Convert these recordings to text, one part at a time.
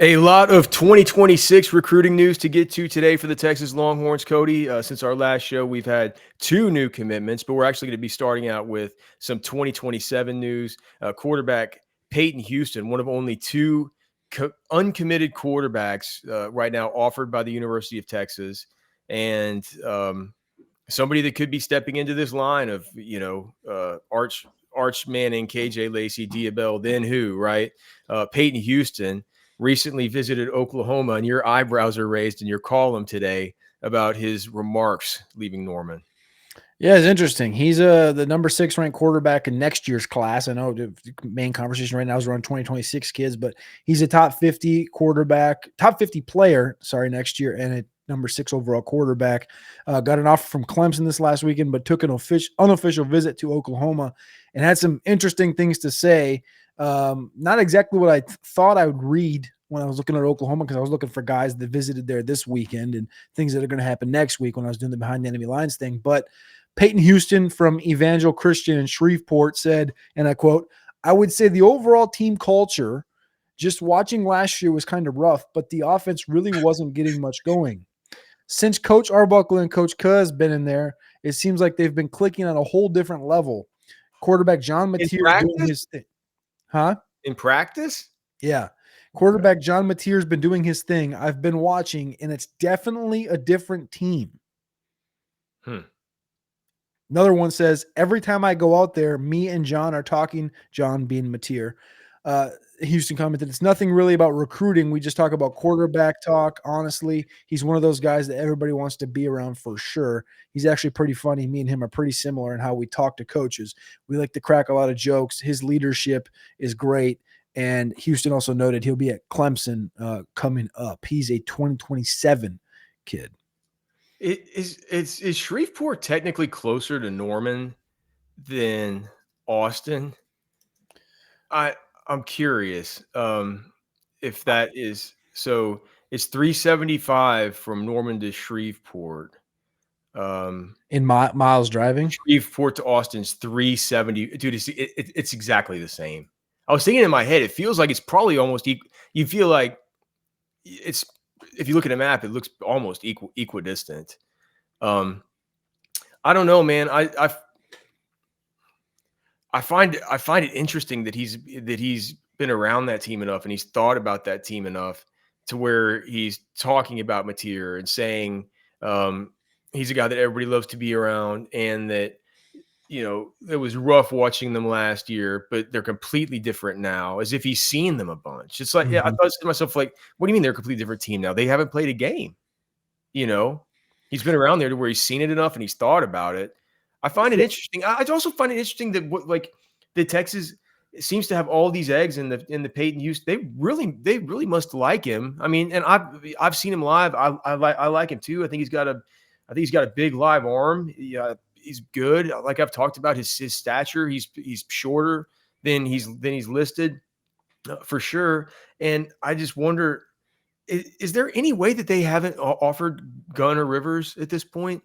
A lot of 2026 recruiting news to get to today for the Texas Longhorns, Cody. Since our last show, we've had two new commitments, but we're actually going to be starting out with some 2027 news. Quarterback Peyton Houston, one of only two uncommitted quarterbacks right now offered by the University of Texas, and somebody that could be stepping into this line of, Arch Manning, KJ Lacey, Diabell, then who, right? Peyton Houston recently visited Oklahoma, and your eyebrows are raised in your column today about his remarks leaving Norman. Yeah, it's interesting. He's the number 6 ranked quarterback in next year's class. I know the main conversation right now is around 2026 kids, but he's a top 50 quarterback, top 50 player, next year, and a number 6 overall quarterback. Got an offer from Clemson this last weekend, but took an unofficial visit to Oklahoma and had some interesting things to say. Not exactly what I thought I would read when I was looking at Oklahoma, because I was looking for guys that visited there this weekend and things that are going to happen next week when I was doing the behind the enemy lines thing. But Peyton Houston from Evangel Christian in Shreveport said, and I quote, "I would say the overall team culture, just watching last year, was kind of rough, but the offense really wasn't getting much going. Since Coach Arbuckle and Coach Cuz been in there, it seems like they've been clicking on a whole different level. Quarterback John Mateer doing his thing." Huh? In practice? Yeah. Quarterback John Mateer's been doing his thing. I've been watching, and it's definitely a different team. Another one says, "Every time I go out there, me and John are talking," John being Mateer. Houston commented, "It's nothing really about recruiting. We just talk about quarterback talk. Honestly, he's one of those guys that everybody wants to be around for sure. He's actually pretty funny. Me and him are pretty similar in how we talk to coaches. We like to crack a lot of jokes. His leadership is great." And Houston also noted he'll be at Clemson coming up. He's a 2027 kid. Is Shreveport technically closer to Norman than Austin? I'm curious if that is so. It's 375 from Norman to Shreveport. In miles driving, Shreveport to Austin's 370. Dude, it's exactly the same. I was thinking in my head, it feels like it's probably almost equal. You feel like it's, if you look at a map, it looks almost equidistant. I don't know, man. I find it interesting that he's been around that team enough and he's thought about that team enough to where he's talking about Mateer and saying he's a guy that everybody loves to be around, and that, it was rough watching them last year, but they're completely different now, as if he's seen them a bunch. It's like, yeah, I thought to myself, like, what do you mean they're a completely different team now? They haven't played a game. He's been around there to where he's seen it enough and he's thought about it. I find it interesting. I also find it interesting that the Texas seems to have all these eggs in the Peyton Houston. They really must like him. I mean, and I've seen him live. I like him too. I think he's got a big live arm. Yeah, he's good. Like I've talked about his stature. He's shorter than he's listed for sure. And I just wonder, is there any way that they haven't offered Gunnar Rivers at this point?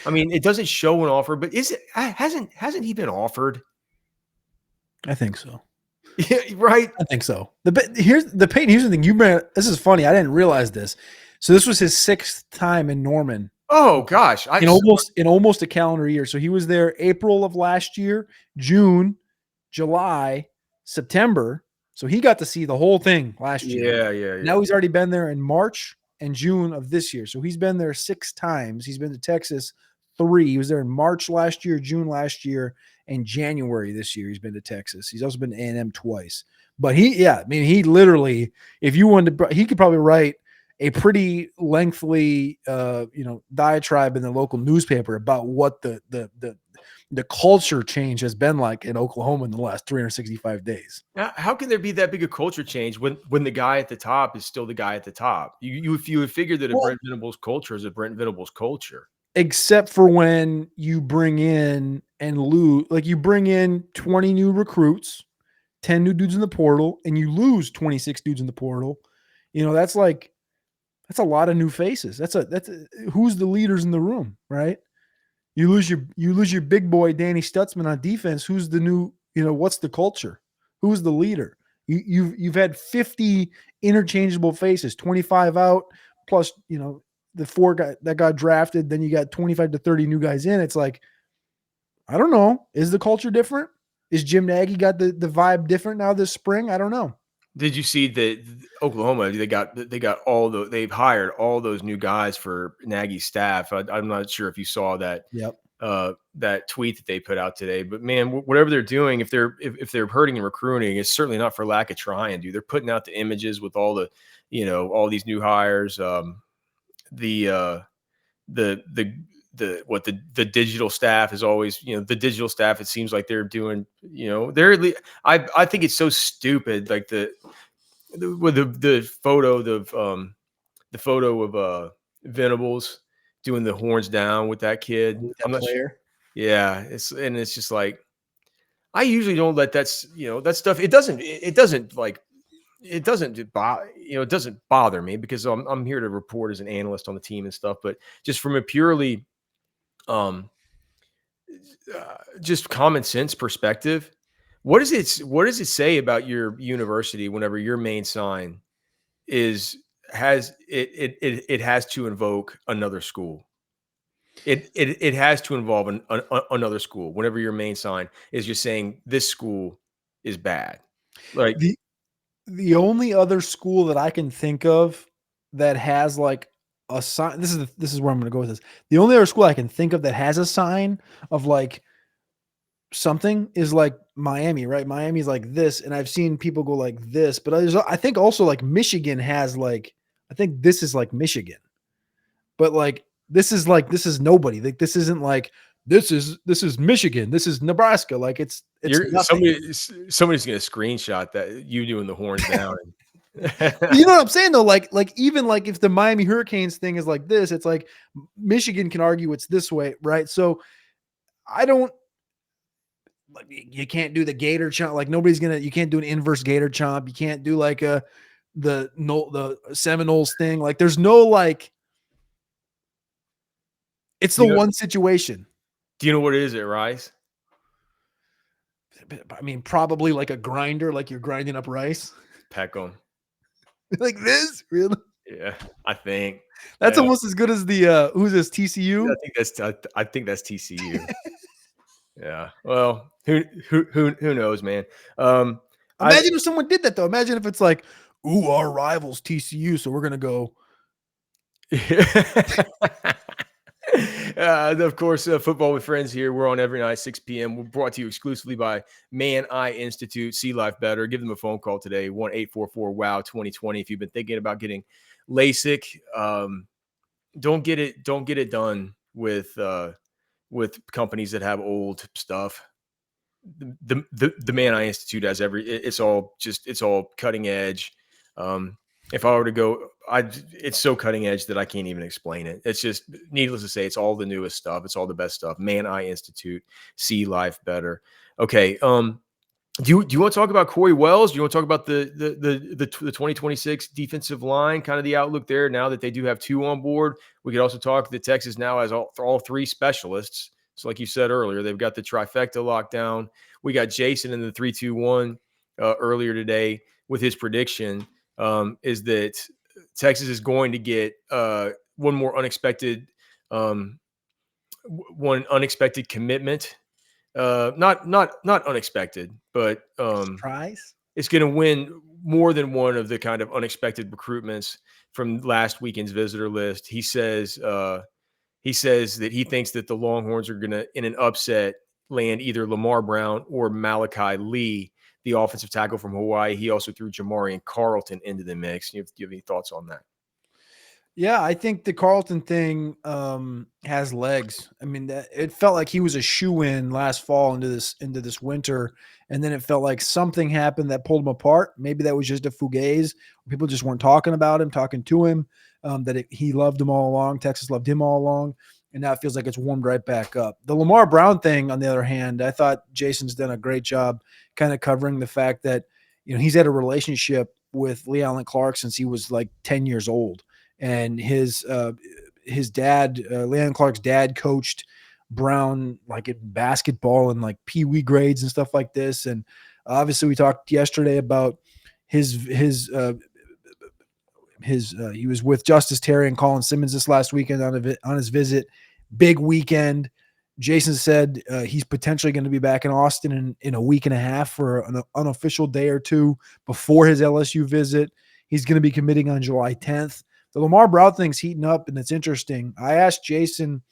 I mean, it doesn't show an offer, but hasn't he been offered? I think so. Yeah, right. I think so. Here's the Peyton Houston thing. This is funny. I didn't realize this. So this was his 6th time in Norman. Oh gosh, in almost a calendar year. So he was there April of last year, June, July, September. So he got to see the whole thing last year. Yeah. Now he's already been there in March and June of this year. So he's been there 6 times. He's been to Texas 3. He was there in March last year, June last year, and January this year. He's been to Texas. He's also been to A&M twice. But he literally, if you wanted to, he could probably write a pretty lengthy, diatribe in the local newspaper about what the culture change has been like in Oklahoma in the last 365 days. Now, how can there be that big a culture change when the guy at the top is still the guy at the top? You would figure that Brent Venables culture is a Brent Venables culture. Except for when you bring in and lose, like you bring in 20 new recruits, 10 new dudes in the portal, and you lose 26 dudes in the portal. That's a lot of new faces. Who's the leaders in the room, right? You lose your big boy Danny Stutzman on defense. Who's the new? What's the culture? Who's the leader? You've had 50 interchangeable faces, 25 out plus, the 4 guy that got drafted. Then you got 25 to 30 new guys in. It's like, I don't know. Is the culture different? Is Jim Nagy got the vibe different now this spring? I don't know. Did you see that Oklahoma? They've hired all those new guys for Nagy's staff. I'm not sure if you saw that Yep. that tweet that they put out today. But man, whatever they're doing, if they're hurting and recruiting, it's certainly not for lack of trying. Dude, they're putting out the images with all the all these new hires. The digital staff is always, the digital staff, it seems like they're doing, I think it's so stupid. Like the photo of Venables doing the horns down with that kid. With I'm that not sure. player. Yeah. It's just like, I usually don't let that stuff. It doesn't bother me because I'm here to report as an analyst on the team and stuff, but just from a purely just common sense perspective, what does it say about your university whenever your main sign has to invoke another school? It has to involve another school whenever your main sign is just saying this school is bad. Like, the only other school that I can think of that has like a sign. This is where I'm going to go with this. The only other school I can think of that has a sign of like something is like Miami, right? Miami's like this, and I've seen people go like this, but I think also like Michigan has like, I think this is like Michigan, but like this is nobody. Like this isn't like this is Michigan, this is Nebraska. Like it's nothing. Somebody's gonna screenshot that you doing the horns down. You know what I'm saying though? Like even like if the Miami Hurricanes thing is like this, it's like Michigan can argue it's this way, right? So I don't like, you can't do the Gator chomp. Like you can't do an inverse Gator chomp. You can't do like the Seminoles thing. Like there's no like, it's the one situation. Do you know what it is at Rice? I mean, probably like a grinder, like you're grinding up rice. Peckham. Like this, really? Yeah, I think that's almost as good as the who's this, TCU? I think that's TCU. Yeah. Well, who knows, man? Imagine if someone did that though. Imagine if it's like, ooh, our rivals TCU, so we're gonna go. Of course, Football with Friends here. We're on every night, 6 p.m. We're brought to you exclusively by Man Eye Institute. See life better. Give them a phone call today, 1-844-WOW-2020. If you've been thinking about getting LASIK, don't get it done with companies that have old stuff. The Man Eye Institute has it's all cutting edge. If I were to go, it's so cutting edge that I can't even explain it. It's just, needless to say, it's all the newest stuff. It's all the best stuff. Man Eye Institute, see life better. Okay. Do you want to talk about Corey Wells? Do you want to talk about the 2026 defensive line, kind of the outlook there now that they do have 2 on board? We could also talk that Texas now has all 3 specialists. So like you said earlier, they've got the trifecta locked down. We got Jason in the 3-2-1 earlier today with his prediction. Is that Texas is going to get one more unexpected commitment. Not unexpected, but Surprise. It's going to win more than one of the kind of unexpected recruitments from last weekend's visitor list. He says that he thinks that the Longhorns are going to, in an upset, land either Lamar Brown or Malachi Lee, the offensive tackle from Hawaii. He also threw Jamarian Carlton into the mix. Do you have any thoughts on that? Yeah, I think the Carlton thing has legs. I mean, it felt like he was a shoe-in last fall into this winter, and then it felt like something happened that pulled him apart. Maybe that was just a fugazi. People just weren't talking about him, talking to him, he loved them all along. Texas loved him all along, and now it feels like it's warmed right back up. The Lamar Brown thing, on the other hand, I thought Jason's done a great job kind of covering the fact that, he's had a relationship with Lee Allen Clark since he was like 10 years old. And his dad, Leon Clark's dad, coached Brown like at basketball and like pee-wee grades and stuff like this. And obviously, we talked yesterday about his he was with Justice Terry and Colin Simmons this last weekend on his visit. Big weekend. Jason said he's potentially going to be back in Austin in a week and a half for an unofficial day or two before his LSU visit. He's going to be committing on July 10th. The Lamar Brown thing's heating up, and it's interesting. I asked Jason,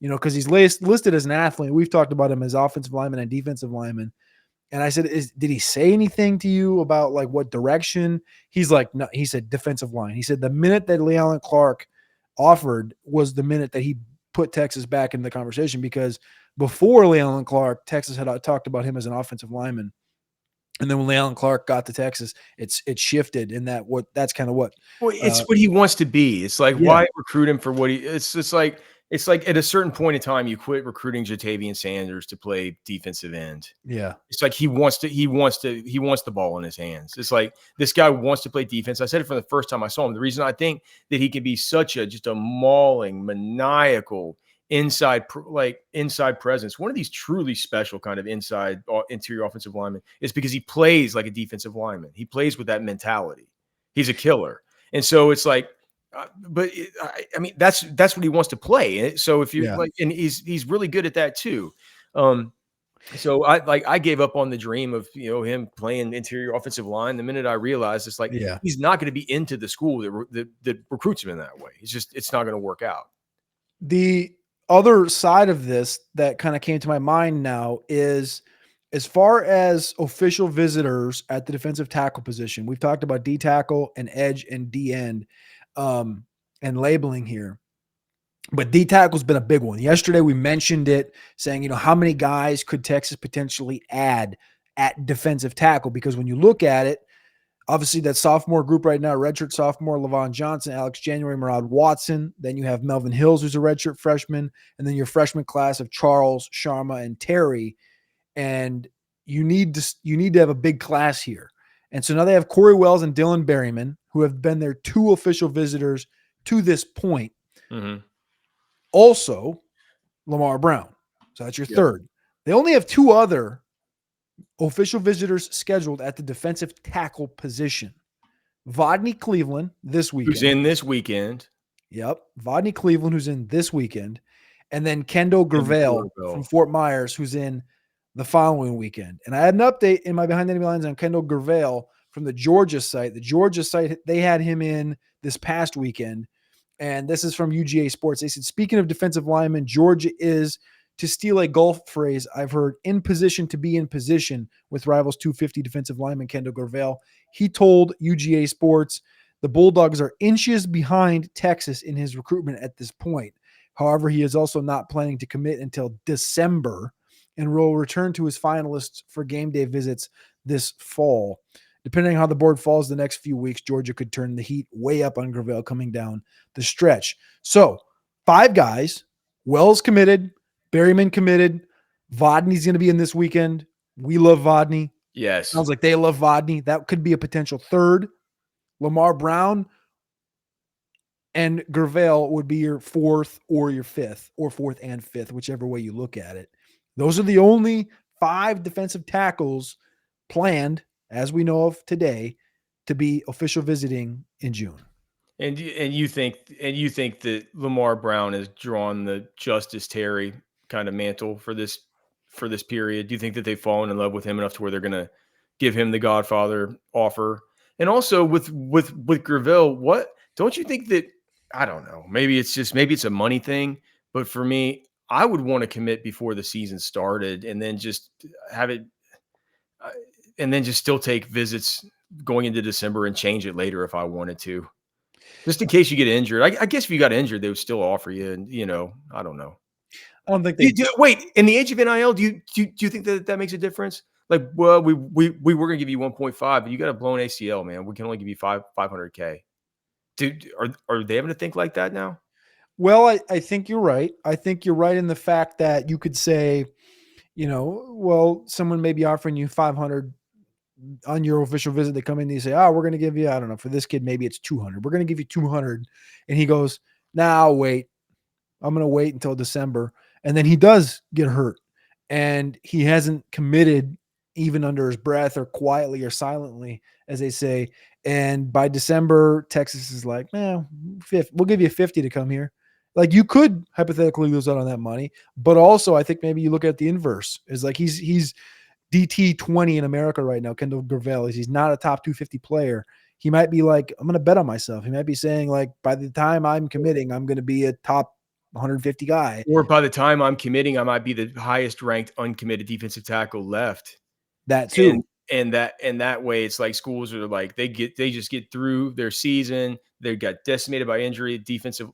because he's listed as an athlete. We've talked about him as offensive lineman and defensive lineman. And I said, did he say anything to you about like what direction? He's like, no, he said defensive line. He said the minute that Leon Clark offered was the minute that he put Texas back in the conversation, because before Leon Clark, Texas had talked about him as an offensive lineman. And then when Leon Clark got to Texas, it shifted in that's kind of what. Well, it's what he wants to be. It's like, why recruit him for what it's like at a certain point in time, you quit recruiting Jatavian Sanders to play defensive end. Yeah. It's like he wants the ball in his hands. It's like this guy wants to play defense. I said it from the first time I saw him. The reason I think that he can be just a mauling, maniacal inside presence, one of these truly special kind of interior offensive linemen, is because he plays like a defensive lineman. He plays with that mentality. He's a killer. And so it's like, I mean, that's what he wants to play. So if you're and he's really good at that too. So I gave up on the dream of him playing interior offensive line the minute I realized it's like he's not going to be into the school that recruits him in that way. It's not going to work out. The other side of this that kind of came to my mind now is, as far as official visitors at the defensive tackle position, we've talked about D tackle and edge and D end and labeling here. But D tackle's been a big one. Yesterday we mentioned it, saying, how many guys could Texas potentially add at defensive tackle? Because when you look at it, obviously that sophomore group right now, redshirt sophomore, Levon Johnson, Alex January, Murad Watson. Then you have Melvin Hills, who's a redshirt freshman. And then your freshman class of Charles, Sharma, and Terry. And you need to have a big class here. And so now they have Corey Wells and Dylan Berryman, who have been their two official visitors to this point. Mm-hmm. Also, Lamar Brown. So that's your third. They only have two other official visitors scheduled at the defensive tackle position. Vodney Cleveland this weekend. Who's in this weekend. Yep. Vodney Cleveland, who's in this weekend. And then Kendall Gravel from Fort Myers, who's in the following weekend. And I had an update in my Behind the Enemy Lines on Kendall Gravel from the Georgia site. The Georgia site, they had him in this past weekend. And this is from UGA Sports. They said, speaking of defensive linemen, Georgia is, to steal a golf phrase I've heard, in position to be in position with Rivals 250 defensive lineman Kendall Gravel. He told UGA Sports the Bulldogs are inches behind Texas in his recruitment at this point. However, he is also not planning to commit until December and will return to his finalists for game day visits this fall. Depending on how the board falls the next few weeks, Georgia could turn the heat way up on Gravel coming down the stretch. So 5 guys, Wells committed, Berryman committed, Vodney's going to be in this weekend. We love Vodney. Yes. Sounds like they love Vodney. That could be a potential third. Lamar Brown and Gravel would be your fourth or your fifth, or fourth and fifth, whichever way you look at it. Those are the only 5 defensive tackles planned, as we know of today, to be official visiting in June. And you think that Lamar Brown has drawn the Justice Terry kind of mantle for this period? Do you think that they've fallen in love with him enough to where they're going to give him the Godfather offer? And also with Gravel, what don't you think that, I don't know, maybe it's a money thing, but for me, I would want to commit before the season started and then just have it and then just still take visits going into December and change it later if I wanted to, just in case you get injured. I guess if you got injured, they would still offer you. And I don't know. I don't think they wait. In the age of NIL, do you think that makes a difference? Like, well, we were gonna give you 1.5, but you got a blown ACL, man. We can only give you $500K. Dude, are they having to think like that now? Well, I think you're right. I think you're right in the fact that you could say, well, someone may be offering you 500 on your official visit. They come in and they say, we're going to give you, I don't know, for this kid, maybe it's 200. We're going to give you 200. And he goes, I'll wait. I'm going to wait until December. And then he does get hurt and he hasn't committed even under his breath or quietly or silently, as they say. And by December, Texas is like, we'll give you 50 to come here. Like, you could hypothetically lose out on that money, but also I think maybe you look at the inverse. Is like he's DT 20 in America right now. Kendall Gravel, he's not a top 250 player. He might be like, I'm going to bet on myself. He might be saying, like, by the time I'm committing, I'm going to be a top 150 guy. Or by the time I'm committing, I might be the highest ranked uncommitted defensive tackle left. That too. And that way, it's like schools are like, they just get through their season. They got decimated by injury, defensive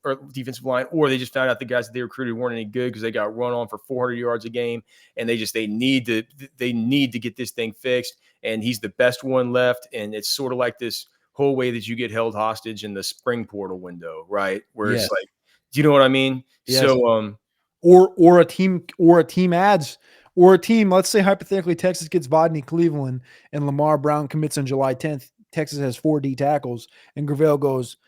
line, or they just found out the guys that they recruited weren't any good because they got run on for 400 yards a game, and they need to get this thing fixed. And he's the best one left, and it's sort of like this whole way that you get held hostage in the spring portal window, right? Where It's like, do you know what I mean? Yes. So, or a team adds. Or a team, let's say hypothetically Texas gets Vodney Cleveland and Lamar Brown commits on July 10th. Texas has 4 D tackles, and Gravel goes,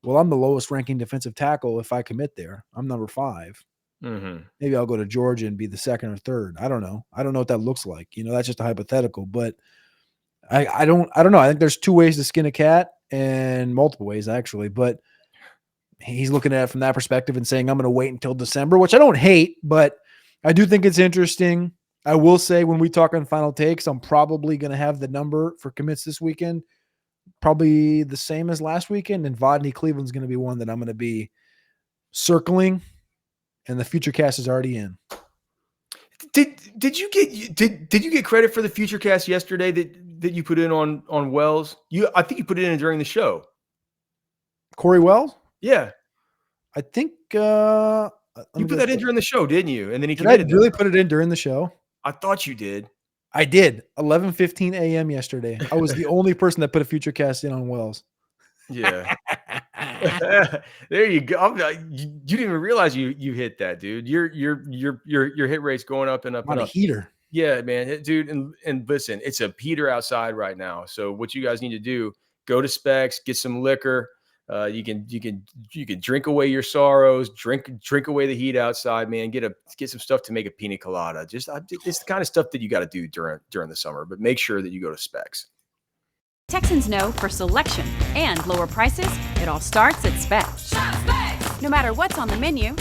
well, I'm the lowest ranking defensive tackle if I commit there. I'm number 5. Mm-hmm. Maybe I'll go to Georgia and be the 2nd or 3rd. I don't know. I don't know what that looks like. That's just a hypothetical, but I don't know. I think there's 2 ways to skin a cat, and multiple ways actually, but he's looking at it from that perspective and saying, I'm going to wait until December, which I don't hate, but I do think it's interesting. I will say, when we talk on Final Takes, I'm probably going to have the number for commits this weekend probably the same as last weekend, and Vodney Cleveland's going to be one that I'm going to be circling, and the future cast is already in. Did you get credit for the future cast yesterday that you put in on Wells? I think you put it in during the show. Corey Wells? Yeah. I think you put that in during the show, didn't you? And then he committed. Did I really put it in during the show? I thought you did. I did. 11:15 a.m. yesterday. I was the only person that put a future cast in on Wells. Yeah. There you go. You didn't even realize you hit that, dude. Your hit rate's going up and up and up. A heater. Yeah, man, dude. And listen, it's a heater outside right now. So what you guys need to do, go to Specs, get some liquor. You can drink away your sorrows, drink away the heat outside, man. Get some stuff to make a pina colada. It's the kind of stuff that you got to do during the summer, but make sure that you go to Specs. Texans know for selection and lower prices, it all starts at Specs. Shop Specs! No matter what's on the menu,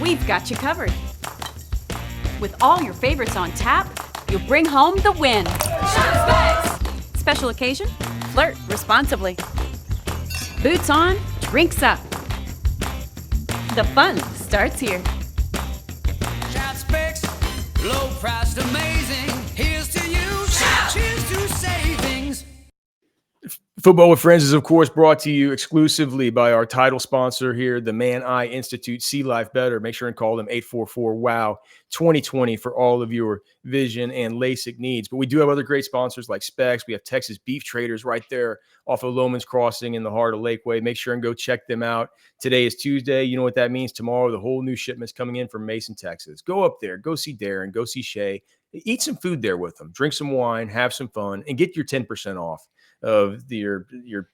we've got you covered. With all your favorites on tap, you'll bring home the win. Shop Specs! Special occasion? Flirt responsibly. Boots on, drinks up. The fun starts here. Shop Specs, low priced, amazing. Here's to you. Shout. Cheers to savings. Football with Friends is, of course, brought to you exclusively by our title sponsor here, the Man Eye Institute. See Life Better. Make sure and call them 844-WOW-2020 for all of your vision and LASIK needs. But we do have other great sponsors like Specs. We have Texas Beef Traders right there off of Loman's Crossing in the heart of Lakeway. Make sure and go check them out. Today is Tuesday. You know what that means. Tomorrow, the whole new shipment's coming in from Mason, Texas. Go up there. Go see Darren. Go see Shay. Eat some food there with them. Drink some wine. Have some fun. And get your 10% off of your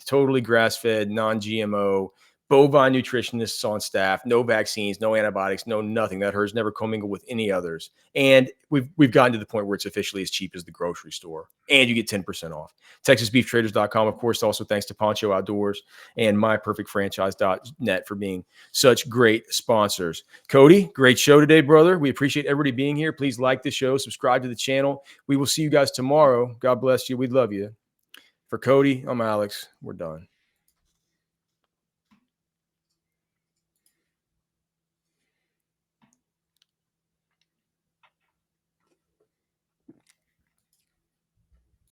totally grass-fed, non-GMO, bovine nutritionists on staff, no vaccines, no antibiotics, no nothing. That hers never commingle with any others. And we've gotten to the point where it's officially as cheap as the grocery store. And you get 10% off. TexasBeefTraders.com, of course, also thanks to Poncho Outdoors and MyPerfectFranchise.net for being such great sponsors. Cody, great show today, brother. We appreciate everybody being here. Please like the show, subscribe to the channel. We will see you guys tomorrow. God bless you. We love you. For Cody, I'm Alex. We're done.